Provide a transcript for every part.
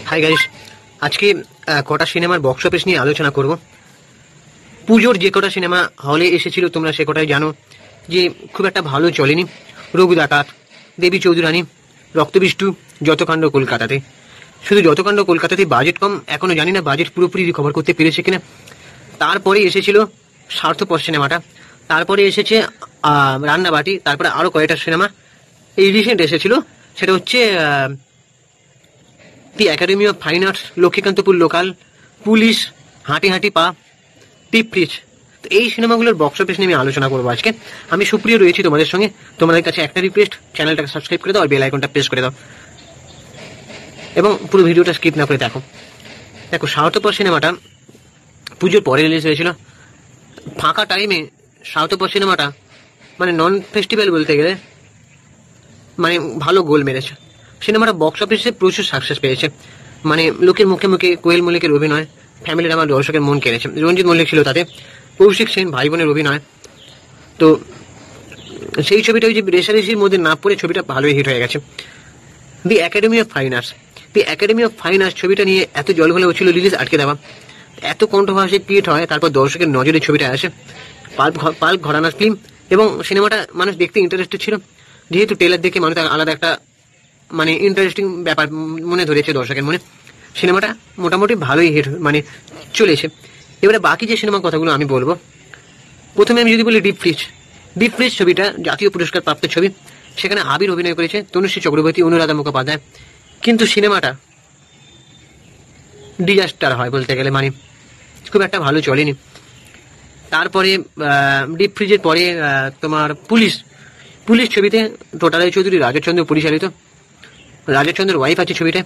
Hi guys, আজকে কটা সিনেমার বক্স অফিস নিয়ে আলোচনা করব। পুজোর যে কটা সিনেমা হলে এসেছিল তোমরা সে কটাই জানো যে খুব একটা ভালো চলেনি। রঘু ডাকাত, দেবী চৌধুরানী, রক্তবিষ্টু, যতকাণ্ড কলকাতাতে। শুধু যতকাণ্ড কলকাতাতে বাজেট কম, এখনো জানি না বাজেট পুরোপুরি রিকভার করতে পেরেছে কিনা। তারপরে এসেছিল স্বার্থপর সিনেমাটা, তারপরে এসেছে রান্নাবাটি, তারপরে আরো কয়েকটা সিনেমা এই রিসেন্ট এসেছিল। সেটা হচ্ছে দি academy of fine arts, Lakshmikantapur local, police, হাঁটি হাঁটি পা, ডিপ ফ্রিজ। তো এই সিনেমাগুলোর বক্স অফিস নিয়ে আমি আলোচনা করবো আজকে। আমি সুপ্রিয় রয়েছি তোমাদের সঙ্গে। তোমাদের কাছে একটা রিকোয়েস্ট, চ্যানেলটাকে সাবস্ক্রাইব করে দাও আর বেল আইকনটা প্রেস করে দাও এবং পুরো ভিডিওটা স্কিপ না করে দেখো। দেখো, স্বার্থপর সিনেমাটা পুজোর পরে রিলিজ হয়েছিল। ফাঁকা টাইমে স্বার্থপর সিনেমাটা মানে নন ফেস্টিভ্যাল বলতে গেলে মানে ভালো গোল মেরেছে। সিনেমাটা বক্স অফিসে প্রচুর সাকসেস পেয়েছে। মানে লোকের মুখে মুখে কোয়েল মল্লিকের অভিনয় ফ্যামিলির আমার দর্শকের মন কেড়েছে। রঞ্জিত মল্লিক ছিল তাতে, কৌশিক সেন ভাই বোনের অভিনয়। তো সেই ছবিটা ওই যে রেশারেশির মধ্যে না পড়ে ছবিটা ভালোই হিট হয়ে গেছে। দি academy of fine arts, the academy of fine arts ছবিটা নিয়ে এত জলঘোলা হচ্ছিল, রিলিজ আটকে দেওয়া, এত কন্ট্রোভার্সি ক্রিয়েট হয়, তারপর দর্শকের নজরে ছবিটা আসে। পাল্প ঘরানার ফিল্ম এবং সিনেমাটা মানুষ দেখতে ইন্টারেস্টেড ছিল, যেহেতু ট্রেলার দেখে মানুষ আলাদা একটা মানে ইন্টারেস্টিং ব্যাপার মনে ধরেছে দর্শকের মনে। সিনেমাটা মোটামুটি ভালোই হিট মানে চলেছে। এবারে বাকি যে সিনেমার কথাগুলো আমি বলবো, প্রথমে আমি যদি বলি ডিপ ফ্রিজ। ডিপ ফ্রিজ ছবিটা জাতীয় পুরস্কার প্রাপ্ত ছবি। সেখানে আবির অভিনয় করেছে, তনুশ্রী চক্রবর্তী, অনুরাধা মুখোপাধ্যায়। কিন্তু সিনেমাটা ডিজাস্টার হয় বলতে গেলে, মানে খুব একটা ভালো চলেনি। তারপরে ডিপ ফ্রিজের পরে তোমার পুলিশ ছবিতে টোটা রায়চৌধুরী, রাজচন্দ্র পরিচালিত। রাজচন্দ্রের ওয়াইফ আছে ছবিতে,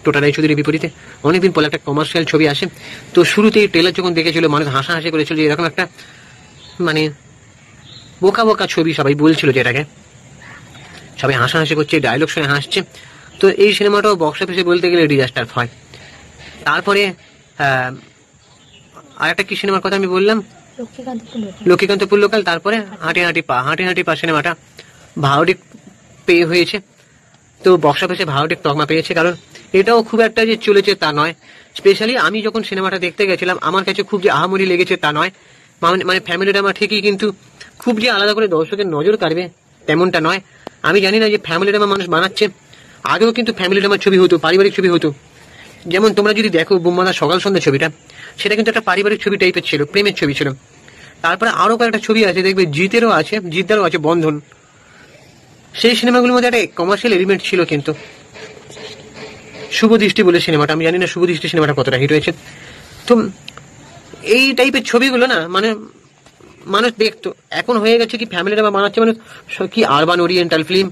টোটা রায়চৌধুরীর বিপরীতে। অনেকদিন পর একটা কমার্শিয়াল ছবি আসে। তো শুরুতেই ট্রেলার যখন দেখেছিল মানুষ হাসাহাসি করেছিল যে এরকম একটা মানে বোকা বোকা ছবি, সবাই বলছিল যেটাকে, সবাই হাসাহাসি করছে, ডায়লগ শুনে হাসছে। তো এই সিনেমাটাও বক্স অফিসে বলতে গেলে ডিজাস্টার হয়। তারপরে আর একটা কি সিনেমার কথা আমি বললাম, লক্ষ্মীকান্তপুর লোকাল। তারপরে হাঁটি হাঁটি পা সিনেমাটা ভাওডিক পেয়ে হয়েছে। তো বক্স অফিসে ভাওডিক তকমা পেয়েছে, কারণ এটাও খুব একটা যে চলেছে তা নয়। স্পেশালি আমি যখন সিনেমাটা দেখতে গেছিলাম আমার কাছে খুব যে আহামরি লেগেছে তা নয়। মানে ফ্যামিলি ড্রামা ঠিকই, কিন্তু খুব যে আলাদা করে দর্শকের নজর কাড়বে তেমনটা নয়। আমি জানি না যে ফ্যামিলি ড্রামা মানুষ বানাচ্ছে, আগেও কিন্তু ফ্যামিলি ড্রামার ছবি হতো, পারিবারিক ছবি হতো। যেমন তোমরা যদি দেখো বোম্মাদার সকাল সন্ধ্যা ছবিটা, সেটা কিন্তু একটা পারিবারিক ছবি টাইপের ছিল, প্রেমের ছবি ছিল। তারপরে আরো কয়েকটা ছবি আছে, দেখবে জিদ্দারও আছে বন্ধন। সেই সিনেমাগুলোর মধ্যে একটা কমার্শিয়াল এলিমেন্ট ছিল। কিন্তু শুভদৃষ্টি বলে সিনেমাটা, আমি জানি না শুভদৃষ্টি সিনেমাটা কতটা হিট হয়েছে। তো এই টাইপের ছবিগুলো না মানে মানুষ দেখতো। এখন হয়ে গেছে কি ফ্যামিলি ড্রামা বানাচ্ছে মানুষ, কি আরবান ওরিয়েন্টাল ফিল্ম,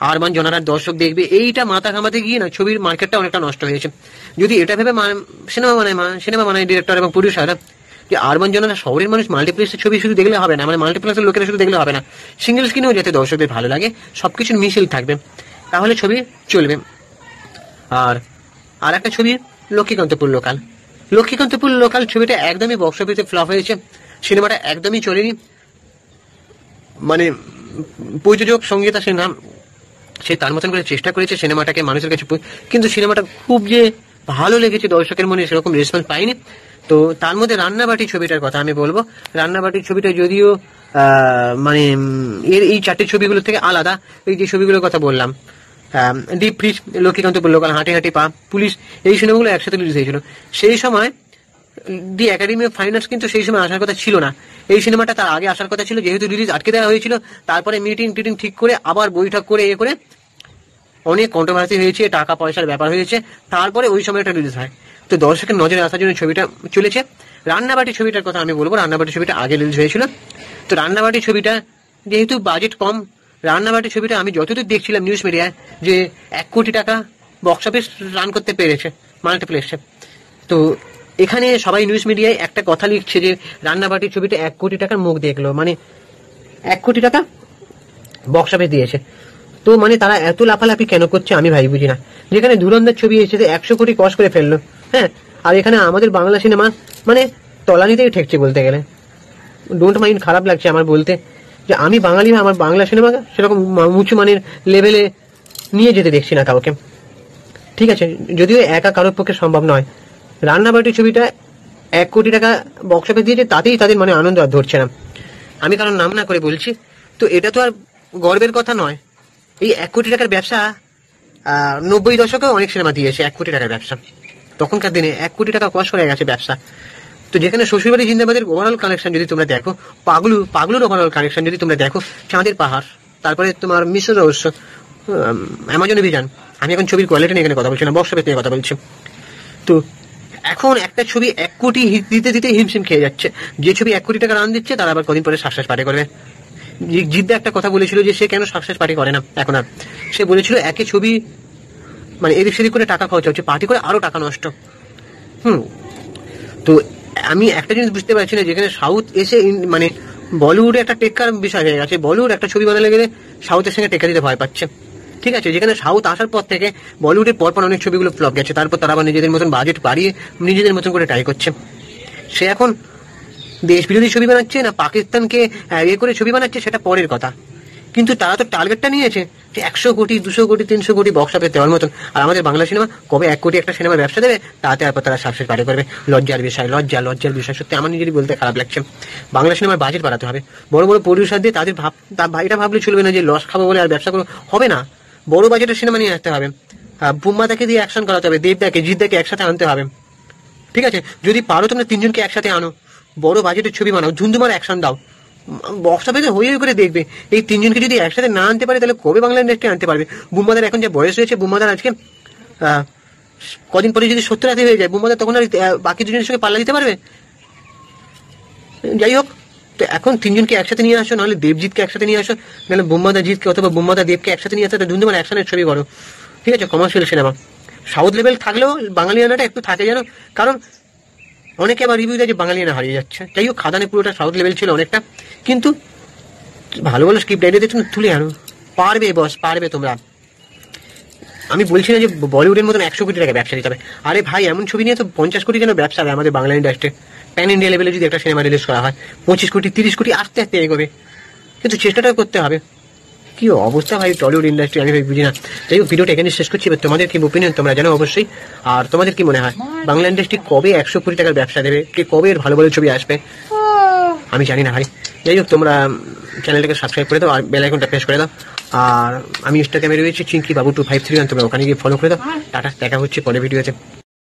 আরবান জনারার দর্শক দেখবে, এইটা মাথা ঘামাতে গিয়ে না ছবির মার্কেটটা অনেকটা নষ্ট হয়েছে। যদি এটা ভেবে সিনেমা বানায় ডিরেক্টর এবং প্রডিউসাররা যে আরবান জনারা শহরের মানুষ মাল্টিপ্লেক্সের ছবি শুধু দেখলে হবে না, মানে মাল্টিপ্লেক্সের লোকেরা শুধু দেখলে হবে না, সিঙ্গেল স্ক্রিনেও যাতে দর্শকদের ভালো লাগে, সবকিছু মিশেল থাকবে, তাহলে ছবি চলবে। আর একটা ছবি লক্ষ্মীকান্তপুর লোকাল ছবিটা একদমই বক্স অফিসে ফ্লপ হয়েছে। সিনেমাটা একদমই চলেনি। মানে প্রযোজক সঙ্গীতা সিনহা সে তার মতন করে চেষ্টা করেছে সিনেমাটাকে মানুষের কাছে, কিন্তু সিনেমাটা খুব যে ভালো লেগেছে দর্শকের মনে সেরকম রেসপন্স পাইনি। তো তার মধ্যে রান্নাবাটি ছবিটার কথা আমি বলবো। রান্নাবাটির ছবিটা যদিও মানে এই চারটে ছবিগুলো থেকে আলাদা, এই যে ছবিগুলোর কথা বললাম, ডিপ ফ্রিজ, লক্ষ্মীকান্তপুর লোকাল, হাঁটি হাঁটি পা, পুলিশ, এই সিনেমাগুলো একসাথে রিলিজ হয়েছিল। সেই সময় দি একাডেমি অফ ফাইন আর্টস কিন্তু সেই সময় আসার কথা ছিল না। এই সিনেমাটা তার আগে আসার কথা ছিল, যেহেতু রিলিজ আটকে দেওয়া হয়েছিল। তারপরে মিটিং ঠিক করে আবার বৈঠক করে করে অনেক কন্ট্রোভার্সি হয়েছে, টাকা পয়সার ব্যাপার হয়েছে, তারপরে ওই সময়টা রিলিজ হয়। তো দর্শকের নজরে আসার জন্য ছবিটা চলেছে। রান্নাবাটি ছবিটার কথা আমি বলবো। রান্নাবাটি ছবিটা আগে রিলিজ হয়েছিল। তো রান্নাবাটি ছবিটা যেহেতু বাজেট কম, রান্নাবাটি ছবিটা আমি যতদূর দেখছিলাম নিউজ মিডিয়ায় যে 1 কোটি টাকা বক্স অফিস রান করতে পেরেছে মাল্টিপ্লেক্সে। তো এখানে সবাই নিউজ মিডিয়ায় একটা কথা লিখছে যে রান্নাবাটি ছবিটা 1 কোটি টাকার মুখ দেখলো, মানে 1 কোটি টাকা বক্স অফিস দিয়েছে। তো মানে তারা এত লাফালাফি কেন করছে আমি ভাই বুঝি না। যেখানে ধুরন্ধর ছবি এসেছে 100 কোটি ক্রস করে ফেললো, হ্যাঁ, আর এখানে আমাদের বাংলা সিনেমা মানে তলানিতেই ঠেকছে বলতে গেলে। ডোন্ট মাইন্ড, খারাপ লাগছে আমার বলতে যে আমি বাঙালি, আমার বাংলা সিনেমা সেরকম উঁচু মানের লেভেলে নিয়ে যেতে দেখছি না কাউকে। ঠিক আছে, যদিও একা কারোর পক্ষে সম্ভব নয়। রান্নাবাটি ছবিটা 1 কোটি টাকা বক্স অফিস দিয়েছে, তাতেই তাদের মানে আনন্দ আর ধরছে না। আমি কারণ নাম না করে বলছি, তো এটা তো আর গর্বের কথা নয়। এই 1 কোটি টাকার ব্যবসা 90 দশকে অনেক সিনেমা দিয়েছে 1 কোটি টাকার ব্যবসা। তখনকার দিনে 1 কোটি টাকা কষ্ট হয়ে গেছে ব্যবসা। তো যেখানে শ্বশুরবাড়ি জিন্দাবাদের ওভারঅল কালেকশন যদি তোমরা দেখো, পাগলুর ওভারঅল কালেকশন যদি তোমরা দেখো, চাঁদের পাহাড়, তারপরে তোমার মিশ্র রহস্য, অ্যামাজন অভিযান, আমি এখন ছবির কোয়ালিটি নিয়ে এখানে কথা বলছি না, বক্স অফিস নিয়ে কথা বলছি। তো এখন একটা ছবি 1 কোটি দিতে দিতে হিমশিম খেয়ে যাচ্ছে। যে ছবি 1 কোটি টাকা রান দিচ্ছে তারা আবার কদিন পরে সাকসেস পার্টি করবে। জিদ্দা একটা কথা বলেছিল যে সে কেন সাকসেস পার্টি করে না এখন আর। সে বলেছিল একই ছবি মানে এদিক সেদিক করে টাকা খরচা হচ্ছে, পার্টি করে আরো টাকা নষ্ট। তো আমি একটা জিনিস বুঝতে পারছি না, যেখানে সাউথ এসে মানে বলিউডে একটা টেক্কার বিষয় হয়ে গেছে। বলিউড একটা ছবি বানালে গেলে সাউথের সঙ্গে টেক্কা দিতে ভয় পাচ্ছে। ঠিক আছে, যেখানে সাউথ আসার পর থেকে বলিউডের পরপর অনেক ছবিগুলো ফ্লপ গেছে, তারপর তারা আবার নিজেদের মতন বাজেট বাড়িয়ে নিজেদের মতন করে ট্রাই করছে। সে এখন দেশ বিরোধী ছবি বানাচ্ছে না পাকিস্তানকে ইয়ে করে ছবি বানাচ্ছে সেটা পরের কথা, কিন্তু তারা তো টার্গেটটা নিয়েছে যে 100 কোটি 200 কোটি 300 কোটি বক্স অফিস দেওয়ার মতন। আর আমাদের বাংলা সিনেমা কবে 1 কোটি একটা সিনেমার ব্যবসা দেবে, তাতে তারপর তারা সাকসেস পার্টি করবে। লজ্জার বিষয় সত্যি আমার নিজেরই বলতে খারাপ লাগছে। বাংলা সিনেমার বাজেট বাড়াতে হবে, বড় বড় প্রডিউসার দিয়ে তাদের এটা ভাবলে চলবে না যে লস খাবো বলে আর ব্যবসা করবো, হবে না। বড় বাজেটের সিনেমা নিয়ে আসতে হবে, বুম্মাদাকে দিয়ে অ্যাকশন করাতে হবে, দেবদাকে জিদ্দাকে একসাথে আনতে হবে। ঠিক আছে, যদি পারো তোমরা 3 জনকে একসাথে আনো, বড় বাজেটের ছবি বানাও, ধুমধুমার অ্যাকশন দাও, বক্স অফিসে হয়ে করে দেখবে। এই 3 জনকে যদি একসাথে না আনতে পারে তাহলে কবে বাংলা ইন্ডাস্ট্রি আনতে পারবে? বুম্মাদার এখন যে বয়স হয়েছে, বুম্মাদার আজকে কদিন পরে যদি 70 হয়ে যায়, বুম্মাদার তখন আর বাকি 2 জনের সঙ্গে পাল্লা দিতে পারবে? যাই হোক, তো এখন 3 জনকে একসাথে নিয়ে আসো, নাহলে দেবজিৎকে একসাথে নিয়ে আসো, নাহলে বুম্মাদা জিৎকে অথবা বুম্মাদা দেবকে একসাথে নিয়ে আসো, ধুমধুমার অ্যাকশনের ছবি করো। ঠিক আছে, কমার্শিয়াল সিনেমা সাউথ লেভেল থাকলেও বাঙালিয়ানাটা একটু থাকে যেন, কারণ অনেকে আবার রিভিউ দেয় যে বাঙালিয়ানা হারিয়ে যাচ্ছে। যাই হোক, খাদানে পুরোটা সাউথ লেভেল ছিল অনেকটা, কিন্তু ভালো ভালো স্ক্রিপ্ট রাইটারদের তুমি তুলে আনো, পারবে বস, পারবে তোমরা। আমি বলছি না যে বলিউডের মতন 100 কোটি টাকা ব্যবসা দিতে হবে। আরে ভাই, এমন ছবি নিয়ে তো 50 কোটি যেন ব্যবসা হবে আমাদের বাংলা ইন্ডাস্ট্রি। প্যান ইন্ডিয়া লেভেলে যদি একটা সিনেমা রিলিজ করা হয়, 25 কোটি 30 কোটি আস্তে আস্তে এগোবে, কিন্তু চেষ্টাটা করতে হবে। কি অবস্থা ভাই টলিউড ইন্ডাস্ট্রি, আমি ভাই বুঝি না। যাই হোক, ভিডিওটা এখানে শেষ করছি। তোমাদের কি ওপিনিয়ন তোমরা জানো অবশ্যই। আর তোমাদের কি মনে হয় বাংলা ইন্ডাস্ট্রি কবে 100 কোটি টাকার ব্যবসা দেবে, কবে এর ভালো ভালো ছবি আসবে? আমি জানি না ভাই। যাই হোক, তোমরা চ্যানেলটাকে সাবস্ক্রাইব করে দাও আর বেল আইকনটা প্রেস করে দাও। আর আমি ইনস্টাগ্রামে রয়েছি চিঙ্কি বাবু 253, তোমরা ওখানে গিয়ে ফলো করে দাও। টাটা, দেখা হচ্ছে পরের ভিডিওতে।